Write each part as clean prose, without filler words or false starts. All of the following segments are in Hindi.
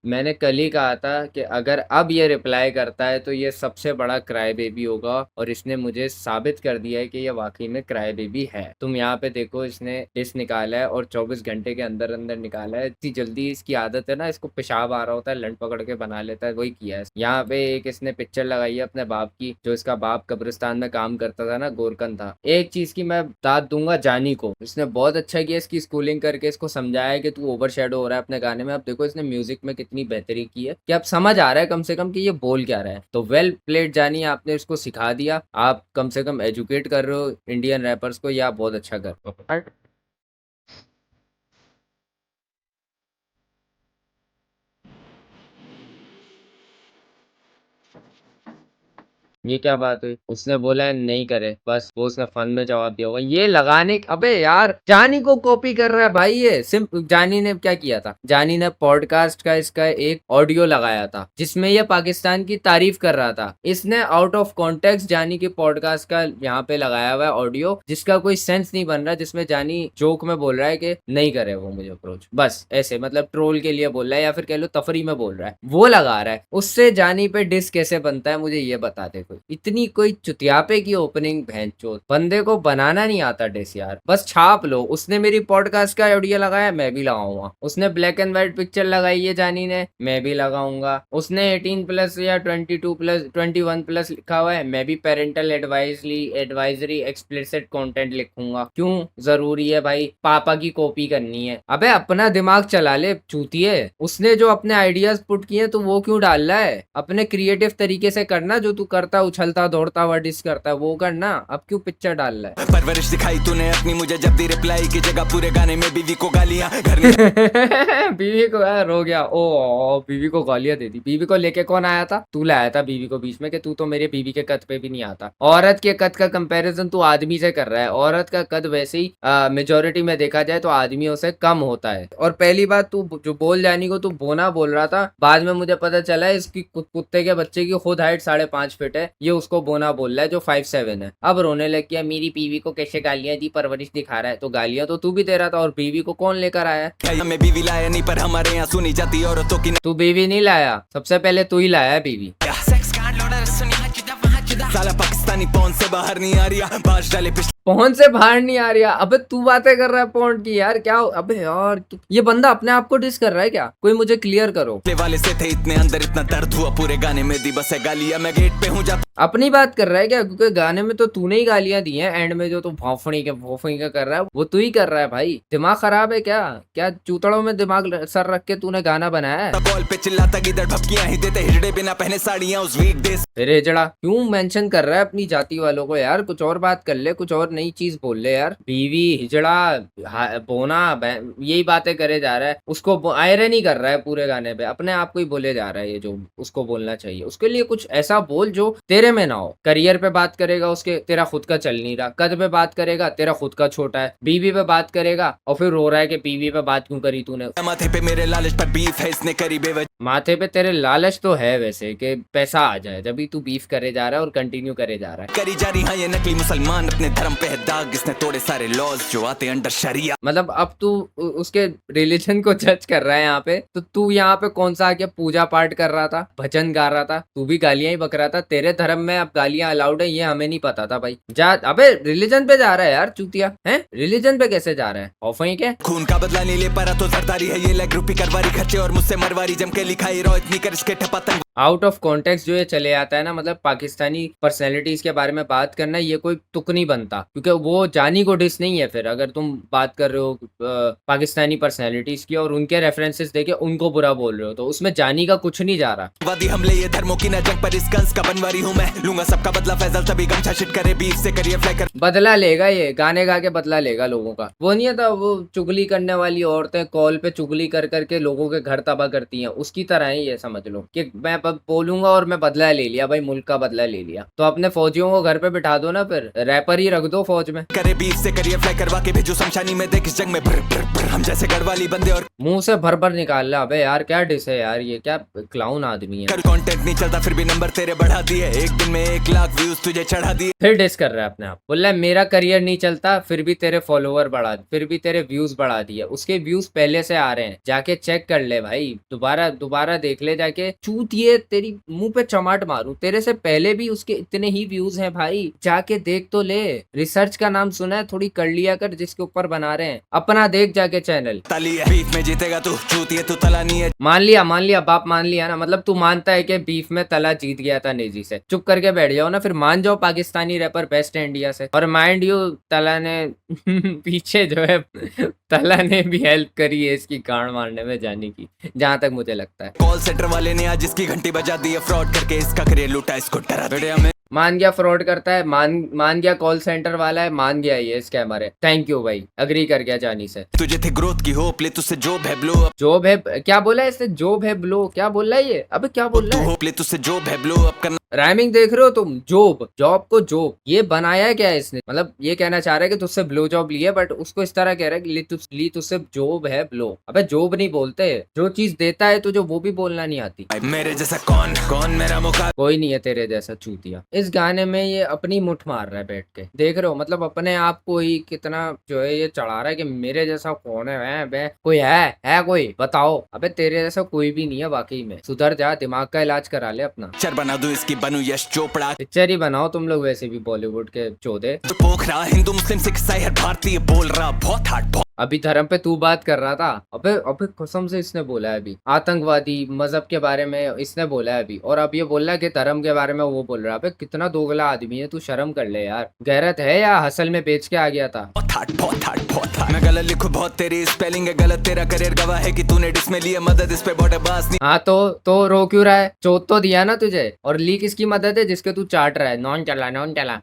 मैंने कल ही कहा था कि अगर अब ये रिप्लाई करता है तो ये सबसे बड़ा क्राई बेबी होगा, और इसने मुझे साबित कर दिया है कि ये वाकई में क्राई बेबी है। तुम यहाँ पे देखो, इसने डिस निकाला है और 24 घंटे के अंदर अंदर निकाला है। इतनी जल्दी इसकी आदत है ना, इसको पेशाब आ रहा होता है लंड पकड़ के बना लेता है, वही किया है। यहाँ पे एक इसने पिक्चर लगाई है अपने बाप की, जो इसका बाप कब्रिस्तान में काम करता था ना, गोरकन था। एक चीज की मैं दाद दूंगा जानी को, इसने बहुत अच्छा किया इसकी स्कूलिंग करके इसको समझाया है कि तू ओवर शेडो हो रहा है अपने गाने में। अब देखो इसने म्यूजिक में कितनी बेहतरी की है कि अब समझ आ रहा है कम से कम कि ये बोल क्या रहा है। तो वेल प्लेड जानी, आपने इसको सिखा दिया। आप कम से कम एजुकेट कर रहे हो इंडियन रैपर्स को, या बहुत अच्छा कर रहे हो। ये क्या बात हुई? उसने बोला है नहीं करे, बस वो उसने फन में जवाब दिया होगा। ये लगाने अबे यार, जानी को कॉपी कर रहा है भाई ये। जानी ने क्या किया था, जानी ने पॉडकास्ट का इसका एक ऑडियो लगाया था जिसमें ये पाकिस्तान की तारीफ कर रहा था। इसने आउट ऑफ कॉन्टेक्स्ट जानी के पॉडकास्ट का यहाँ पे लगाया हुआ है ऑडियो, जिसका कोई सेंस नहीं बन रहा, जिसमें जानी जोक में बोल रहा है कि नहीं करे वो मुझे अप्रोच, बस ऐसे मतलब ट्रोल के लिए बोल रहा है, या फिर कह लो तफरी में बोल रहा है, वो लगा रहा है। उससे जानी पे डिस कैसे बनता है मुझे ये बता दे कोई। इतनी कोई चुतियापे की ओपनिंग, भैंचोद बंदे को बनाना नहीं आता डिस यार, बस छाप लो। उसने मेरी पॉडकास्ट का ऑडियो लगाया, मैं भी लगाऊंगा। उसने ब्लैक एंड व्हाइट पिक्चर लगाई है जानी ने, मैं भी लगाऊंगा। उसने 18 प्लस या 22 प्लस 21 प्लस लिखा हुआ है, मैं भी पेरेंटल एडवाइजरी एक्सप्लिसिट कंटेंट लिखूंगा। क्यों जरूरी है भाई पापा की कॉपी करनी है? अबे अपना दिमाग चला ले चूतिए। उसने जो अपने आइडियाज पुट किए तो वो क्यों डाल रहा है? अपने क्रिएटिव तरीके से करना, जो तू करता उछलता दौड़ता हुआ डिस करता है वो करना। अब क्यों पिक्चर डाल रहा है? परवरिश दिखाई तूने अपनी, मुझे जब दी रिप्लाई की जगह पूरे गाने में बीवी को गालियां घर बीवी को यार हो गया, ओ बीवी को गालियां दे दी। बीवी को लेके कौन आया था? तू लाया था बीवी को बीच में कि तू तो मेरे बीवी के कद पे भी नहीं आता। औरत के कद का कंपैरिजन तू आदमी से कर रहा है। औरत का कद वैसे ही मेजोरिटी में देखा जाए तो आदमियों से कम होता है। और पहली बात, तू जो बोल जानी को तू बोना बोल रहा था, बाद में मुझे पता चला है इसकी कुत्ते के बच्चे की खुद हाइट 5.5 फीट है, ये उसको बोना बोल रहा है जो 5'7" है। अब रोने लग गया, मेरी बीवी को कैसे गालियां दी, परवरिश दिखा रहा है। तो गालियां तो तू भी दे रहा था, और बीवी को कौन लेकर आया? हमें बीवी लाया नहीं, पर हमारे यहाँ सुनी जाती औरतों की तू बीवी नहीं लाया, सबसे पहले तू ही लाया है बीवी। सेक्स कांड लौड़ा सुनी साला पाकिस्तानी पौन से बाहर नहीं आ रही, बाज डाले पहुंच से बाहर नहीं आ रही है। अबे तू बातें कर रहा है पहुंच की यार, क्या अबे यार ये बंदा अपने आप को डिस कर रहा है क्या? कोई मुझे क्लियर करो। वाले से थे इतने अंदर, इतना दर्द हुआ पूरे गाने में दी बस है गालियां, मैं गेट पे हूँ जा अपनी बात कर रहा है क्या? क्योंकि गाने में तो तूने ही गालियां दी हैं एंड में, जो तू भौफड़ी के कर रहा है वो तू ही कर रहा है भाई। दिमाग खराब है क्या? क्या चूतड़ों में दिमाग सर रख के तूने गाना बनाया है? बॉल पे चिल्लाता गिदड़ भपकियां ही देते हिजड़े बिना पहने साड़ियां उस वीकडेज। फिर हिजड़ा क्यों मेंशन कर रहा है अपनी जाति वालों को यार? कुछ और बात कर ले, कुछ और नई चीज बोल ले यार। बीवी, हिजड़ा, बोना, यही बातें करे जा रहा है। उसको आयरन कर रहा है पूरे गाने पे, अपने आप को ही बोले जा रहा है ये जो उसको बोलना चाहिए। उसके लिए कुछ ऐसा बोल जो तेरे में ना हो। करियर पे बात करेगा उसके, तेरा खुद का चल नहीं रहा। कद पे बात करेगा, तेरा खुद का छोटा है। बीवी पे बात करेगा और फिर रो रहा है कि बीवी पे बात क्यों करी तूने। माथे पे मेरे लालच पर बीफ है इसने करी बेवजह। माथे पे तेरे लालच तो है वैसे कि पैसा आ जाए, जब तू बीफ करे जा रहा है और कंटिन्यू करे जा रहा है। करी जा रही हाँ ये नकली मुसलमान, अपने धर्म पे है दाग, इसने तोड़े सारे लॉज जो आते अंडर शरिया। मतलब अब तू उसके रिलीजन को जज कर रहा है यहाँ पे, तो तू यहाँ पे कौन सा आके पूजा पाठ कर रहा था, भजन गा रहा था? तू भी गालियां ही बक रहा था। तेरे धर्म में अब गालियां अलाउड है ये हमें नहीं पता था भाई। जा अबे रिलीजन पे जा रहा है यार चूतिया है। रिलीजन पे कैसे जा रहा है? ऑफ ही के खून का बदला नहीं ले पा तो सरदारी है ये, लेग रूपी करवारी खर्चे और मुझसे मरवारी जम के लिखाई रो इतनी कर इसके ठपातन। आउट ऑफ कॉन्टेक्स्ट जो ये चले आता है ना, मतलब पाकिस्तानी पर्सनैलिटीज के बारे में बात करना, ये कोई तुक नहीं बनता, क्योंकि वो जानी को डिस नहीं है। फिर अगर तुम बात कर रहे हो पाकिस्तानी पर्सनैलिटीज की और उनके रेफरेंसेस देके उनको बुरा बोल रहे हो, तो उसमें जानी का कुछ नहीं जा रहा। वादी हमले ये धर्मों की न जंग पर इस कंस का बनवारी हूँ मैं, लूंगा सबका बदला फैजल तभी गमछा शिट करे बीफ से करिए फ्लैकर। बदला लेगा ये, गाने गा के बदला लेगा लोगों का। वो नहीं था वो चुगली करने वाली औरतें कॉल पे चुगली कर करके लोगों के घर तबाह करती हैं, उसकी तरह ही ये समझ लो कि मैं बोलूंगा और मैं बदला ले लिया भाई, मुल्क का बदला ले लिया। तो अपने फौजी फौजियों को घर पे बिठा दो ना, फिर रैपर ही रख दो फौज में। करे बीफ से करिए फ्लाई करवा के भेजो शमशानी में, देख इस जंग में भर भर भर हम जैसे गढ़वाली बंदे और मुंह से भर भर निकाल रहा। अबे यार क्या डिस है यार, ये क्या क्लाउन आदमी है। कर कंटेंट नहीं चलता फिर भी नंबर तेरे बढ़ा दिए, एक दिन में 1 लाख व्यूज तुझे चढ़ा दिए। फिर डिस कर रहा है अपने आप, बोल रहा है मेरा करियर नहीं चलता फिर भी तेरे फॉलोवर बढ़ा, फिर भी तेरे व्यूज बढ़ा दिए। उसके व्यूज पहले से आ रहे हैं, जाके चेक कर ले भाई, दोबारा दोबारा देख ले जाके। चूतिए, तेरी मुंह पे चमाट मारूं, तेरे से पहले भी उसके इतने ही व्यूज हैं भाई, जाके देख तो ले। रिसर्च का नाम सुना है, थोड़ी कर लिया कर जिसके ऊपर बना रहे हैं, अपना देख जाके चैनल। ताली है बीफ में जीतेगा तू, चूतिए तू तला नहीं है। मान लिया बाप मान लिया ना, मतलब तू मानता है कि बीफ में तला जीत गया था नेजी से, चुप करके बैठ जाओ ना, फिर मान जाओ पाकिस्तानी रैपर बेस्ट है इंडिया से। और माइंड यू तला ने पीछे जो है तला ने भी हेल्प करी है इसकी गांड मारने में जाने की, जहां तक मुझे लगता है। कॉल सेंटर वाले ने आज इसकी घंटी बजा दी है, फ्रॉड करके इसका करियर लूटा, इसको डरा दिया। हमें मान गया फ्रॉड करता है, मान गया कॉल सेंटर वाला है, मान गया ये स्कैमर है। थैंक यू भाई, अग्री कर गया जानी से। तुझे थी ग्रोथ की होप, ले तुझसे जॉब है ब्लो अप। जॉब है क्या बोला है इसने, जॉब है ब्लो, क्या बोल रहा है ये, अबे क्या बोल रहा है। होप ले तुझसे जॉब है ब्लो अप करना। राइमिंग देख रहे हो तुम, जॉब जॉब को जॉब, ये बनाया है क्या है इसने, मतलब ये कहना चाह रहा है कि तुझसे ब्लो जॉब लिया, बट उसको इस तरह कह रहा है कि ली तुझसे जॉब है ब्लो। अबे जॉब नहीं बोलते, जो चीज देता है तुझे वो भी बोलना नहीं आती। मेरे जैसा कौन कौन मेरा मुकाबला, कोई नहीं है तेरे जैसा चूतिया। इस गाने में ये अपनी मुठ मार रहा है बैठ के, देख रहे हो, मतलब अपने आप को ही कितना जो है ये चढ़ा रहा है कि मेरे जैसा कौन है बे, कोई है कोई बताओ। अबे तेरे जैसा कोई भी नहीं है वाकई में, सुधर जा, दिमाग का इलाज करा ले अपना। पिक्चर बना दूं इसकी, बनूं यश चोपड़ा। पिक्चर ही बनाओ तुम लोग, वैसे भी बॉलीवुड के चौधे। तो पोखरा हिंदू मुस्लिम सिख ईसाई हर भारतीय बोल रहा बहुत हार्ड। अभी धर्म पे तू बात कर रहा था, अबे कसम से इसने बोला है अभी, आतंकवादी मजहब के बारे में इसने बोला है अभी, और अब ये बोल रहा है कि धर्म के बारे में वो बोल रहा है। अबे कितना दोगला आदमी है तू, शर्म कर ले यार। गैरत है या हसल में बेच के आ गया था। बहुत हार्ड। मैं गलत लिखूं बहुत, तेरी स्पेलिंग है गलत, तेरा करियर गवाह है कि तूने डिस में लिया मदद, इस पे बॉर्डर बास नहीं। हाँ तो रो क्यों रहा है, चोट तो दिया ना तुझे, और ली किसकी मदद है जिसके तू चाट रहा है, नॉन चला।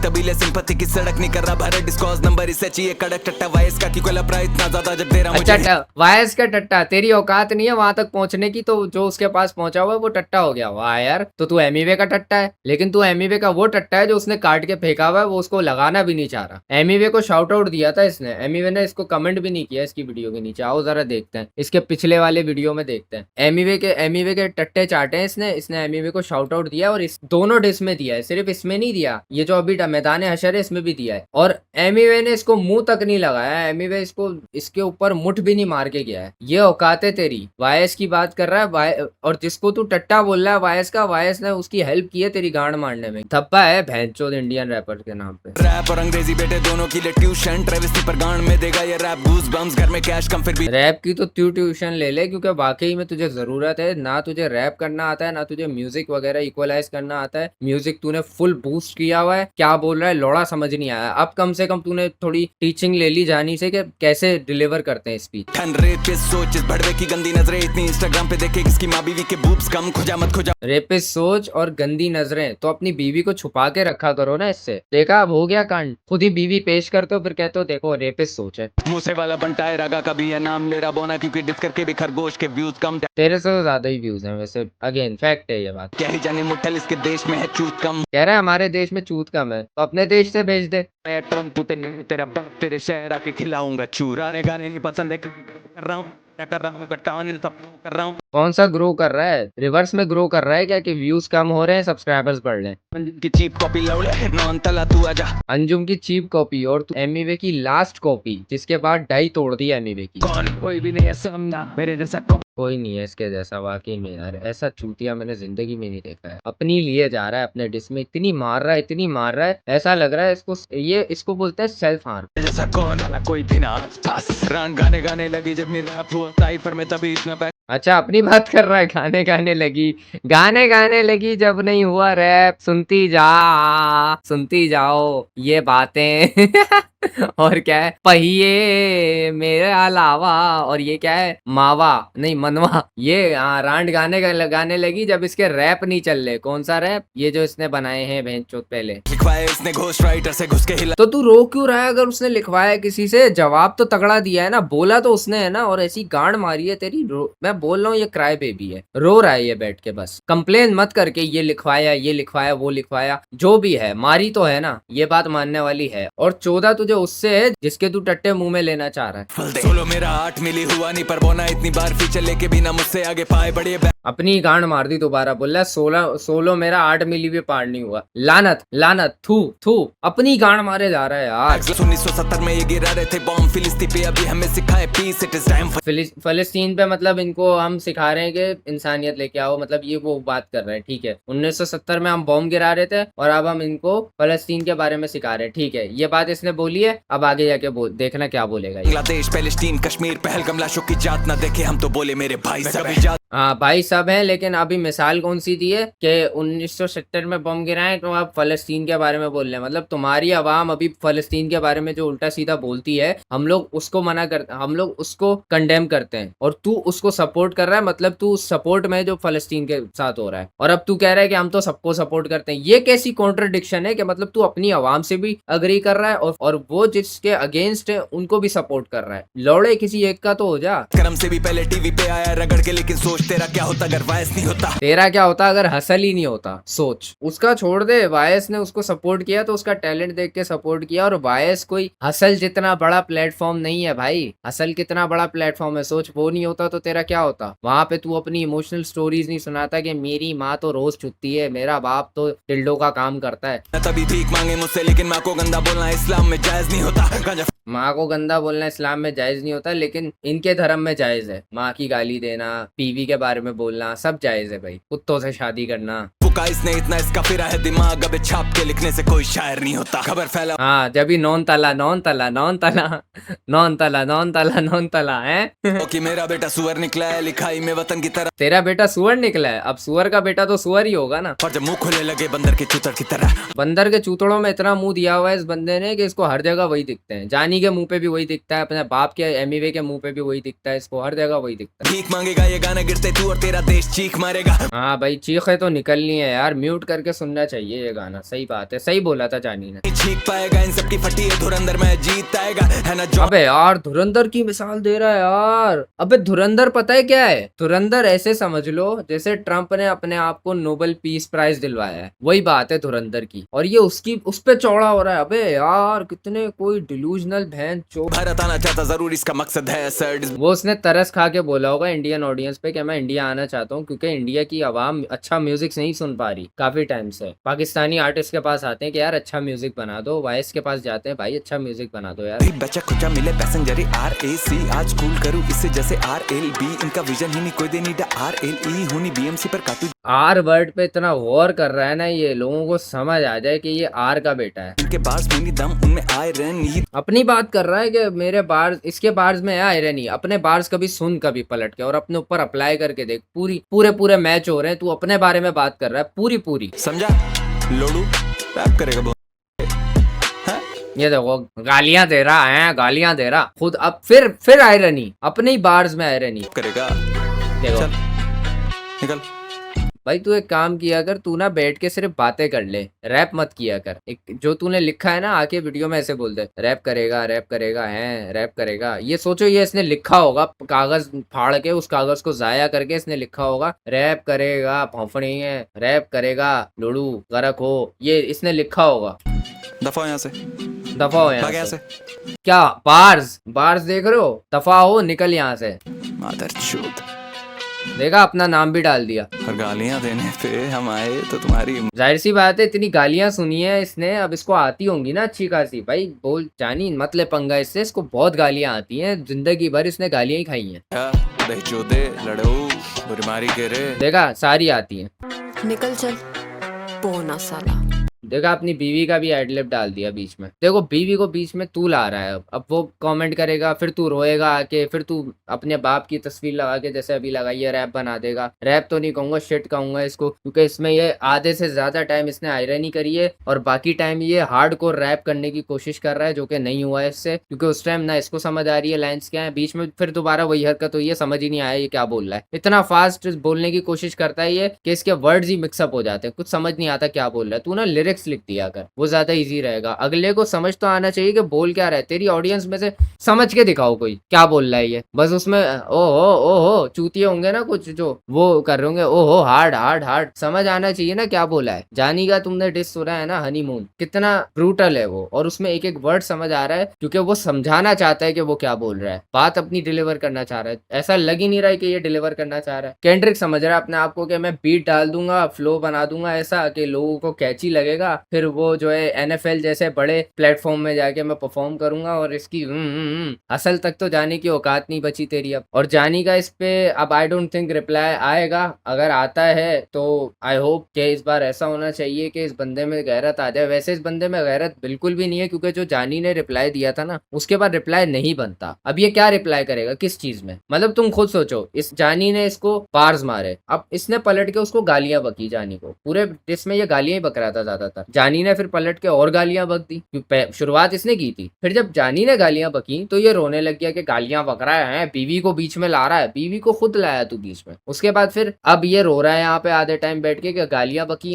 तबीले सिंपैथी की सड़क नहीं कर रहा भारत, डिस्कॉस नंबर इसे चाहिए कड़क टट्टा वायस का की कोला प्राइस इतना ज्यादा जब तेरा मुझे। अच्छा वायस का टट्टा, तेरी औकात नहीं है वहां तक पहुंचने की, तो जो उसके पास पहुंचा हुआ है वो टट्टा हो गया। वाह यार, तो तू एमीवे का टट्टा है, लेकिन तू एमीवे का वो टट्टा है जो उसने काट के फेंका हुआ है, वो उसको लगाना भी नहीं चाह रहा। एमीवे को शाउट आउट दिया था इसने, एमीवे ने इसको कमेंट भी नहीं किया इसकी वीडियो के नीचे। आओ जरा देखते हैं, इसके पिछले वाले वीडियो में देखते हैं। एमीवे के टट्टे चाटे हैं इसने एमीवे को शाउट आउट दिया, और इस दोनों डिस में दिया है, सिर्फ इसमें नहीं दिया, ये जो अभी मैदान हशर है इसमें भी दिया है। और एमीवे ने इसको मुंह तक नहीं लगाया, एमीवे इसको इसके ऊपर मुठ भी नहीं मार के गया है। ये औकात है तेरी। वायस की बात कर रहा है, और जिसको तू टट्टा बोल रहा है वायस का, वायस ने उसकी हेल्प की है तेरी गांड मारने में। धब्बा है भैंचोद इंडियन रैपर के नाम पे। रैप और अंग्रेजी बेटे दोनों के लिए ट्यूशन, ट्रेविस पर गांड में देगा ये रैप गूज बम्स, घर में कैश कम फिर भी। रैप की तो तू ट्यूशन ले ले, क्योंकि वाकई में तुझे जरूरत है ना, तुझे रैप करना आता है ना तुझे म्यूजिक वगैरह इक्वलाइज करना आता है। म्यूजिक तूने फुल बूस्ट किया हुआ है, क्या बोल रहा है लौड़ा समझ नहीं आया। अब कम से कम तूने थोड़ी टीचिंग ले ली जानी से कि कैसे डिलीवर करते हैं स्पीच। ठन रेपिस्ट सोच, इस भड़वे की गंदी नजरें इतनी इंस्टाग्राम पे देखे किसकी माँ बीवी के बूब्स कम, खुजा मत खुजा। रेपिस्ट सोच और गंदी नजरें, तो अपनी बीवी को छुपा के रखा करो ना इससे। देखा अब हो गया कांड, खुद ही बीवी पेश करते हो फिर कहते हो देखो रेपिस्ट सोच है। मूसे वाला बनता है रागा कभी है नाम ले रहा बोना, क्योंकि डिस करके भी खरगोश के व्यूज कम। तेरे से तो ज्यादा ही व्यूज हैं वैसे, अगेन फैक्ट है ये बात। क्या ही जाने मुठल इसके देश में है चूत कम। कह रहा है हमारे देश में चूत कम है, तो अपने देश से भेज दे। मैं ट्रम्प तेरा बाप तेरे शहर आके खिलाऊंगा चूरा। गाने नहीं पसंद है कर रहा हूँ, क्या कर रहा हूँ, कर रहा हूँ। कौन सा ग्रो कर रहा है, रिवर्स में ग्रो कर रहा है क्या, कि व्यूज कम हो रहे हैं सब्सक्राइबर्स बढ़ रहे हैं। की चीप कॉपी लौड़े नॉन तला तू आजा। अंजुम की चीप कॉपी और एमीवे की लास्ट कॉपी, जिसके बाद डाई तोड़ दी एमीवे की। कौन कोई भी नहीं है समझा मेरे जैसा कोई नहीं है इसके जैसा वाकई में यार, ऐसा चूतिया मैंने जिंदगी में नहीं देखा है। अपनी लिए जा रहा है अपने डिस में, इतनी मार रहा है, ऐसा लग रहा है इसको बोलते हैं सेल्फ हार्म। जैसा कौन वाला कोई भी ना रान गाने लगी जब मेरा साइफर में तभी इतना। अच्छा अपनी बात कर रहा है, गाने गाने लगी जब नहीं हुआ रैप, सुनती जाओ ये बातें। और क्या है, पहिए मेरे अलावा, और ये क्या है, मावा नहीं मनवा। ये रांड गाने लगी जब इसके रैप नहीं चल रहे। कौन सा रैप, ये जो इसने बनाए हैं भैंचोद पहले लिखवाए इसने घोस्ट राइटर से घुस के हिला। तो तू रो क्यों रहा है, अगर उसने लिखवाया किसी से, जवाब तो तगड़ा दिया है ना, बोला तो उसने है ना, और ऐसी गांड मारी है तेरी। मैं बोल रहा हूँ ये क्राई बेबी है, रो रहा है ये बैठ के, बस कंप्लेन मत करके ये लिखवाया वो लिखवाया, जो भी है मारी तो है ना, ये बात मानने वाली है। और 14 तुझे उससे है जिसके तू टट्टे मुंह में लेना चाह रहा है। सोलो मेरा 8 मिली हुआ नहीं पर बोना इतनी बार फीचर लेके बिना मुझसे आगे पाए बढ़िए अपनी गांड मार दी दोबारा, बोल रहा है 16 मेरा 8 मिली भी पार नहीं हुआ। लानत लानत, थू थू, अपनी गांड मारे जा रहा है यार। 1970 में ये गिरा रहे थे बॉम्ब फिलिस्तीन पे, अभी हमें सिखाए पीस, इट इज टाइम फलस्तीन पे मतलब इनको हम सिखा रहे हैं कि इंसानियत लेके आओ, मतलब ये वो बात कर रहे हैं, ठीक है। 1970 में हम बॉम्ब गिरा रहे थे और अब हम इनको फलस्तीन के बारे में सिखा रहे हैं, ठीक है। ये बात इसने बोली है, अब आगे जाके देखना क्या बोलेगा। बांग्लादेश पैलेस्टीन कश्मीर पहलगाम लाशों की जात ना देखे हम तो बोले मेरे भाई सब। हाँ भाई सब है, लेकिन अभी मिसाल कौन सी दी है कि 1970 में बम गिराए तो आप फलस्तीन के बारे में बोल रहे हैं। मतलब तुम्हारी आवाम अभी फलस्तीन के बारे में जो उल्टा सीधा बोलती है, हम लोग उसको मना करते, हम लोग उसको कंडेम करते हैं और तू उसको सपोर्ट कर रहा है। मतलब तू सपोर्ट में जो फलस्तीन के साथ हो रहा है और अब तू कह रहा है कि हम तो सबको सपोर्ट करते हैं। ये कैसी कॉन्ट्रडिक्शन है कि मतलब तू अपनी आवाम से भी अग्री कर रहा है और वो जिसके अगेंस्ट है उनको भी सपोर्ट कर रहा है। लौड़े किसी एक का तो हो जा। करम से भी पहले टीवी पे आया रगड़ के, लेकिन सोच तेरा क्या होता अगर वायस नहीं होता, तेरा क्या होता अगर हसल ही नहीं होता। सोच, उसका छोड़ दे, वायस ने उसको सपोर्ट किया तो उसका टैलेंट देख के सपोर्ट किया। और वायस कोई हसल जितना बड़ा प्लेटफॉर्म नहीं है भाई, हसल कितना बड़ा प्लेटफॉर्म है सोच। वो नहीं होता तो तेरा क्या होता। वहां पे तू अपनी इमोशनल स्टोरीज नहीं सुनाता कि मेरी माँ तो रोज छुट्टी है, मेरा बाप तो टिल्डो का काम करता है। तभी भीख मांगे मुझसे लेकिन माँ को गंदा बोलना इस्लाम में जायज नहीं होता। गांजा माँ को गंदा बोलना इस्लाम में जायज नहीं होता, लेकिन इनके धर्म में जायज है। माँ की गाली देना, बीवी के बारे में बोलना, सब जायज है भाई। कुत्तों से शादी करना। फुका इसने इतना इसका फिरा है दिमाग, अब छाप के लिखने से कोई शायर नहीं होता। खबर फैला हाँ, जब भी नौन तला नौन तला नौन तला नौन तला नौन तला नौन तला है कि मेरा बेटा सुअर निकला है लिखाई में वतन की तरह। तेरा बेटा सुअर निकला है, अब सुअर का बेटा तो सुअर ही होगा ना। और जब मुंह खोले लगे बंदर के चूतड़ की तरह। बंदर के चूतड़ों में इतना मुंह दिया हुआ है इस बंदे ने कि इसको हर जगह वही दिखते हैं। जानी के मुंह पे भी वही दिखता है, अपने बाप के एमिवे के मुंह पे भी वही दिखता है, इसको हर जगह वही दिखता है। भीख मांगेगा ये गाना गिरते तू और तेरा देश चीख मारेगा। हाँ भाई, चीखे तो निकलनी है यार, म्यूट करके सुनना चाहिए ये गाना। सही बात है, सही बोला था जानी ने। चीख पाएगा इन सबकी फटी है धुरंधर में जीत आएगा, है ना जो। अबे यार, धुरंधर की मिसाल दे रहा है यार। अबे धुरंधर पता है क्या है? धुरंधर ऐसे समझ लो जैसे ट्रम्प ने अपने आप को नोबेल पीस प्राइज दिलवाया है, वही बात है धुरंधर की। और ये उस पे चौड़ा हो रहा है। अबे यार, कितने कोई डिलूजनल बहन चो। भारत आना चाहता जरूर इसका मकसद है सर। वो उसने तरस खा के बोला होगा इंडियन ऑडियंस पे कि मैं इंडिया आना चाहता हूँ, क्योंकि इंडिया की आवाम अच्छा म्यूजिक नहीं सुन पा रही काफी टाइम से। पाकिस्तानी आर्टिस्ट के पास आते हैं कि यार अच्छा म्यूजिक बना दो, वाइस के पास जाते हैं भाई अच्छा म्यूजिक बना दो यार। बच्चा खुचा मिले पैसेंजर RAC आज कूल करूँ इससे जैसे RLB, इनका विजन ही नहीं कोई दे नीडा RLE हुनी BMC पर काटू। आर वर्ड पे इतना वॉर कर रहा है ना, ये लोगों को समझ आ जाए कि ये आर का बेटा है। इनके बार्स में नहीं दम उनमें आयरन ही। अपनी बात कर रहा है कि मेरे बार्स, इसके बार्स में है आयरन ही। अपने बार्स कभी सुन, कभी पलट के और अपने ऊपर अप्लाई करके देख। पूरे मैच हो रहे हैं, तू अपने बारे में बात कर रहा है पूरी। समझा लोडू रैप करेगा वो। ये देखो गालियां दे रहा है, गालियां दे रहा खुद। अब फिर आयरनी, अपने ही बार्स में आयरनी करेगा। देखो निकल भाई, तू एक काम किया कर, तू ना बैठ के सिर्फ बातें कर ले, रैप मत किया कर। एक जो तूने लिखा है ना, आके वीडियो में ऐसे बोल दे रैप करेगा है, रैप करेगा। ये सोचो ये इसने लिखा होगा, कागज फाड़ के उस कागज को जाया करके इसने लिखा होगा रैप करेगा भौंफड़ी है, रैप करेगा लोड़ू गरक हो, ये इसने लिखा होगा। दफा यहाँ से, दफा हो यहाँ से। क्या बार्स देख रहे हो? दफा हो, निकल यहाँ से। मादरचोद देखा, अपना नाम भी डाल दिया। और गालियां देने पे हम आए तो तुम्हारी। जाहिर सी बात है, इतनी गालियां सुनी है इसने, अब इसको आती होंगी ना अच्छी खासी। भाई बोल जानी, मत ले पंगा इससे, इसको बहुत गालियां आती हैं, जिंदगी भर इसने गालियां ही खाई हैं। दहचोदे लड़ो बुरीमारी के रे, देखा सारी आती हैं। निकल चल पोना साला। देखा, अपनी बीवी का भी एडलिप डाल दिया बीच में। देखो बीवी को बीच में तू ला रहा है, अब वो कमेंट करेगा, फिर तू रोएगा आके, फिर तू अपने बाप की तस्वीर लगा के जैसे अभी लगाई है रैप बना देगा। रैप तो नहीं कहूंगा, शिट कहूंगा इसको, क्योंकि इसमें ये आधे से ज्यादा टाइम इसने आयरनी करी है और बाकी टाइम ये हार्डकोर रैप करने की कोशिश कर रहा है, जो कि नहीं हुआ है इससे, क्योंकि उस टाइम ना इसको समझ आ रही है लाइन्स क्या है। बीच में फिर दोबारा वही हरकत हुई है, समझ ही नहीं आया ये क्या बोल रहा है। इतना फास्ट बोलने की कोशिश करता है ये कि इसके वर्ड्स ही मिक्सअप हो जाते हैं, कुछ समझ नहीं आता क्या बोल रहा है। तू ना लिरिक्स लिरिक्स लिख दिया कर, वो ज्यादा इजी रहेगा। अगले को समझ तो आना चाहिए कि बोल क्या रहा है, तेरी ऑडियंस में से समझ के दिखाओ कोई क्या बोल रहा है ये, बस उसमें ओहो चूतिए होंगे ना कुछ जो वो कर रहे होंगे, ओहो हार्ड हार्ड हार्ड, समझ आना चाहिए ना क्या बोला है। जानी का तुमने डिस सुना है ना हनीमून, कितना ब्रूटल है वो, और उसमें एक एक वर्ड समझ आ रहा है क्योंकि वो समझाना चाहता है कि वो क्या बोल रहा है, बात अपनी डिलीवर करना चाह रहा है। ऐसा लग ही नहीं रहा है कि ये डिलीवर करना चाह रहा है। केंड्रिक समझ रहा है अपने आप को कि मैं बीट डाल दूंगा, फ्लो बना दूंगा ऐसा कि लोगों को कैची लगेगा, फिर वो जो है NFL जैसे बड़े प्लेटफॉर्म में जाके मैं परफॉर्म करूंगा, और इसकी असल तक तो जाने की औकात नहीं बची तेरी अब। और जानी का इस पे अब आई डोंट थिंक रिप्लाई आएगा, अगर आता है तो आई होप कि इस बार ऐसा होना चाहिए कि इस बंदे में गैरत आ जाए। वैसे इस बंदे में गैरत बिल्कुल भी नहीं है, क्योंकि जो जानी ने रिप्लाई दिया था ना उसके बाद रिप्लाई नहीं बनता। अब ये क्या रिप्लाई करेगा किस चीज में, मतलब तुम खुद सोचो, इस जानी ने इसको बार्स मारे, अब इसने पलट के उसको गालियां बकी, जानी को पूरे डिस में ये गालियां ही बक रहा था ज्यादातर, जानी ने फिर पलट के और गालियां बक दी, शुरुआत इसने की थी। फिर जब जानी ने गालियां बकी तो ये रोने लग गया कि गालियां बक रहा है, बीवी को बीच में ला रहा है, बीवी को खुद लाया तू बीच में। उसके बाद फिर अब ये रो रहा है यहाँ पे आधे टाइम बैठ के कि गालियां बकी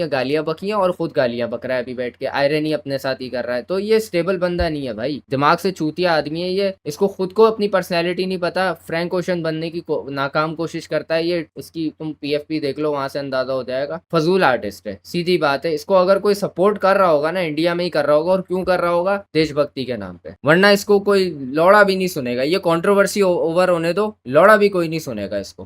हैं और खुद गालियां बक रहा है अभी बैठ के, आयरनी अपने साथ ही कर रहा है। तो ये स्टेबल बंदा नहीं है भाई, दिमाग से चूतिया आदमी है ये, इसको खुद को अपनी पर्सनैलिटी नहीं पता, फ्रैंक ओशन बनने की नाकाम कोशिश करता है ये। इसकी तुम PFP देख लो, वहां से अंदाजा हो जाएगा, फजूल आर्टिस्ट है, सीधी बात है। इसको अगर कोई सपोर्ट कर रहा होगा ना, इंडिया में ही कर रहा होगा, और क्यों कर रहा होगा, देशभक्ति के नाम पे, वरना इसको कोई लौड़ा भी नहीं सुनेगा। ये कंट्रोवर्सी ओवर होने दो, लौड़ा भी कोई नहीं सुनेगा इसको।